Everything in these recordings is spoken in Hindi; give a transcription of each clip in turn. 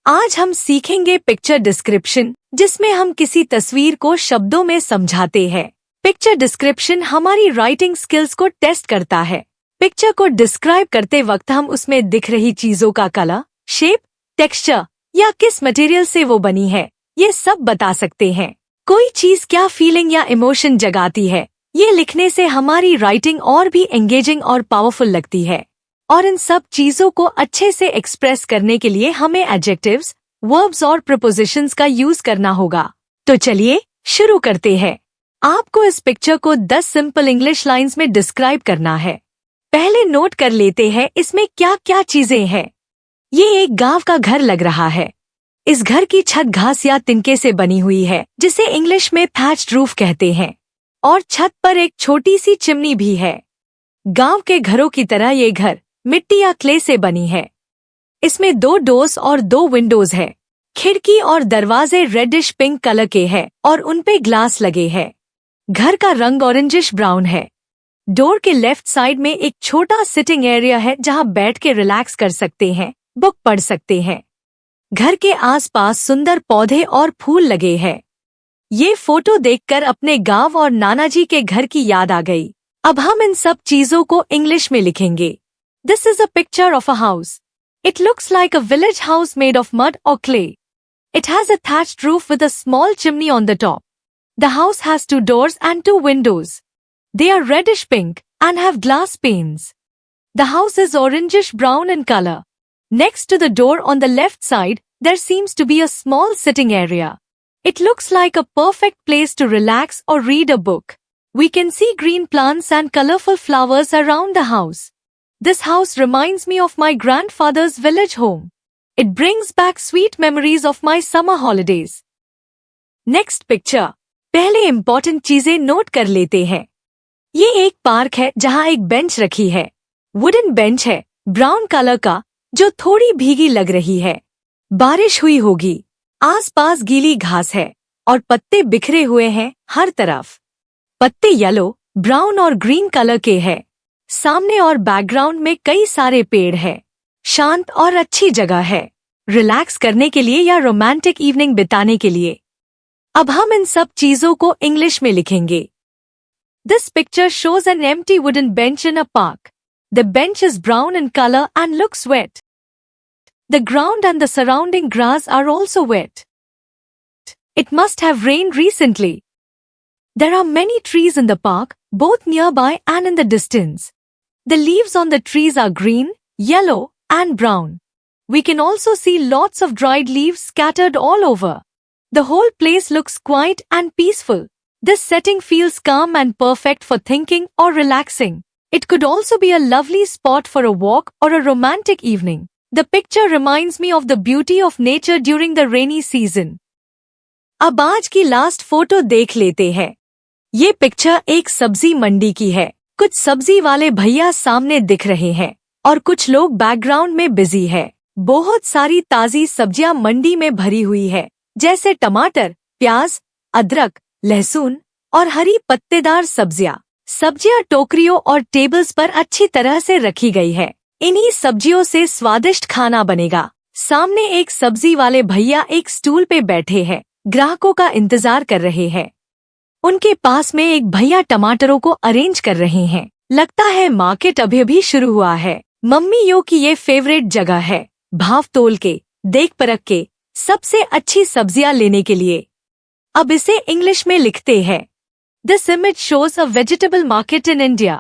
आज हम सीखेंगे पिक्चर डिस्क्रिप्शन, जिसमें हम किसी तस्वीर को शब्दों में समझाते हैं। पिक्चर डिस्क्रिप्शन हमारी राइटिंग स्किल्स को टेस्ट करता है। पिक्चर को डिस्क्राइब करते वक्त हम उसमें दिख रही चीजों का कलर, शेप, टेक्सचर या किस मटेरियल से वो बनी है, ये सब बता सकते हैं। कोई चीज क्या फीलिंग या इमोशन जगाती है, ये लिखने से हमारी राइटिंग और भी एंगेजिंग और पावरफुल लगती है। और इन सब चीजों को अच्छे से एक्सप्रेस करने के लिए हमें एडजेक्टिव्स, वर्ब्स और प्रीपोजिशंस का यूज करना होगा। तो चलिए शुरू करते हैं। आपको इस पिक्चर को 10 सिंपल इंग्लिश लाइंस में डिस्क्राइब करना है। पहले नोट कर लेते हैं इसमें क्या क्या चीजें हैं। ये एक गांव का घर लग रहा है। इस घर की छत घास या तिनके से बनी हुई है, जिसे इंग्लिश में थैच्ड रूफ कहते हैं, और छत पर एक छोटी सी चिमनी भी है। गांव के घरों की तरह ये घर मिट्टी या क्ले से बनी है। इसमें 2 डोर्स और 2 विंडोज है। खिड़की और दरवाजे रेडिश पिंक कलर के हैं और उनपे ग्लास लगे हैं। घर का रंग ऑरेंजिश ब्राउन है। डोर के लेफ्ट साइड में एक छोटा सिटिंग एरिया है, जहां बैठ के रिलैक्स कर सकते हैं, बुक पढ़ सकते हैं। घर के आसपास सुंदर पौधे और फूल लगे हैं। ये फोटो देखकर अपने गांव और नानाजी के घर की याद आ गई। अब हम इन सब चीजों को इंग्लिश में लिखेंगे। This is a picture of a house. It looks like a village house made of mud or clay. It has a thatched roof with a small chimney on the top. The house has 2 doors and 2 windows. They are reddish pink and have glass panes. The house is orangish brown in color. Next to the door on the left side, there seems to be a small sitting area. It looks like a perfect place to relax or read a book. We can see green plants and colorful flowers around the house. This house reminds me of my grandfather's village home. It brings back sweet memories of my summer holidays. Next picture. पहले इम्पोर्टेंट चीजें नोट कर लेते हैं। ये एक पार्क है जहाँ एक बेंच रखी है। वुडन बेंच है, ब्राउन कलर का, जो थोड़ी भीगी लग रही है। बारिश हुई होगी। आसपास गीली घास है और पत्ते बिखरे हुए हैं हर तरफ। पत्ते येलो, ब्राउन और ग्रीन कलर के हैं। सामने और बैकग्राउंड में कई सारे पेड़ हैं। शांत और अच्छी जगह है, रिलैक्स करने के लिए या रोमांटिक इवनिंग बिताने के लिए। अब हम इन सब चीजों को इंग्लिश में लिखेंगे। This picture shows an empty wooden bench in a park. The bench is brown in color and looks wet. The ground and the surrounding grass are also wet. It must have rained recently. There are many trees in the park, both nearby and in the distance. The leaves on the trees are green, yellow, and brown. We can also see lots of dried leaves scattered all over. The whole place looks quiet and peaceful. This setting feels calm and perfect for thinking or relaxing. It could also be a lovely spot for a walk or a romantic evening. The picture reminds me of the beauty of nature during the rainy season. अब आज की लास्ट फोटो देख लेते हैं। ये पिक्चर एक सब्जी मंडी की है। कुछ सब्जी वाले भैया सामने दिख रहे हैं और कुछ लोग बैकग्राउंड में बिजी है। बहुत सारी ताजी सब्जियां मंडी में भरी हुई है, जैसे टमाटर, प्याज, अदरक, लहसुन और हरी पत्तेदार सब्जियां। सब्जियां टोकरियों और टेबल्स पर अच्छी तरह से रखी गई है। इन्हीं सब्जियों से स्वादिष्ट खाना बनेगा। सामने एक सब्जी वाले भैया एक स्टूल पे बैठे हैं, ग्राहकों का इंतजार कर रहे हैं। उनके पास में एक भैया टमाटरों को अरेंज कर रहे हैं। लगता है मार्केट अभी भी शुरू हुआ है। मम्मियों की ये फेवरेट जगह है, भाव तोल के, देख परख के सबसे अच्छी सब्जियां लेने के लिए। अब इसे इंग्लिश में लिखते हैं। This image shows a vegetable market in India.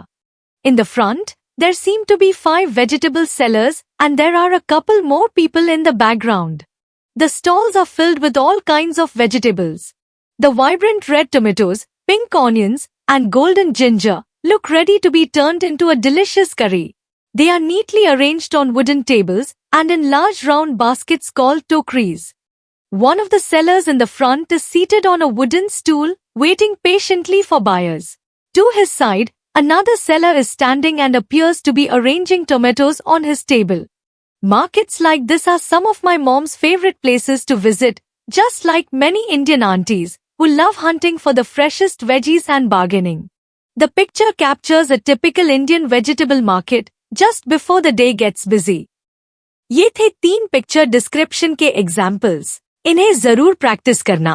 In the front, there seem to be 5 vegetable sellers and there are a couple more people in the background. The stalls are filled with all kinds of vegetables. The vibrant red tomatoes, pink onions, and golden ginger look ready to be turned into a delicious curry. They are neatly arranged on wooden tables and in large round baskets called tokaris. One of the sellers in the front is seated on a wooden stool, waiting patiently for buyers. To his side, another seller is standing and appears to be arranging tomatoes on his table. Markets like this are some of my mom's favorite places to visit, just like many Indian aunties who love hunting for the freshest veggies and bargaining. The picture captures a typical Indian vegetable market just before the day gets busy. ये थे 3 पिक्चर डिस्क्रिप्शन के एग्जाम्पल्स। इन्हें जरूर प्रैक्टिस करना।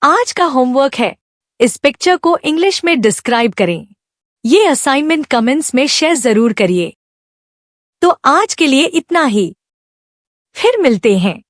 आज का होमवर्क है, इस पिक्चर को इंग्लिश में डिस्क्राइब करें। ये असाइनमेंट कमेंट्स में शेयर जरूर करिए। तो आज के लिए इतना ही, फिर मिलते हैं।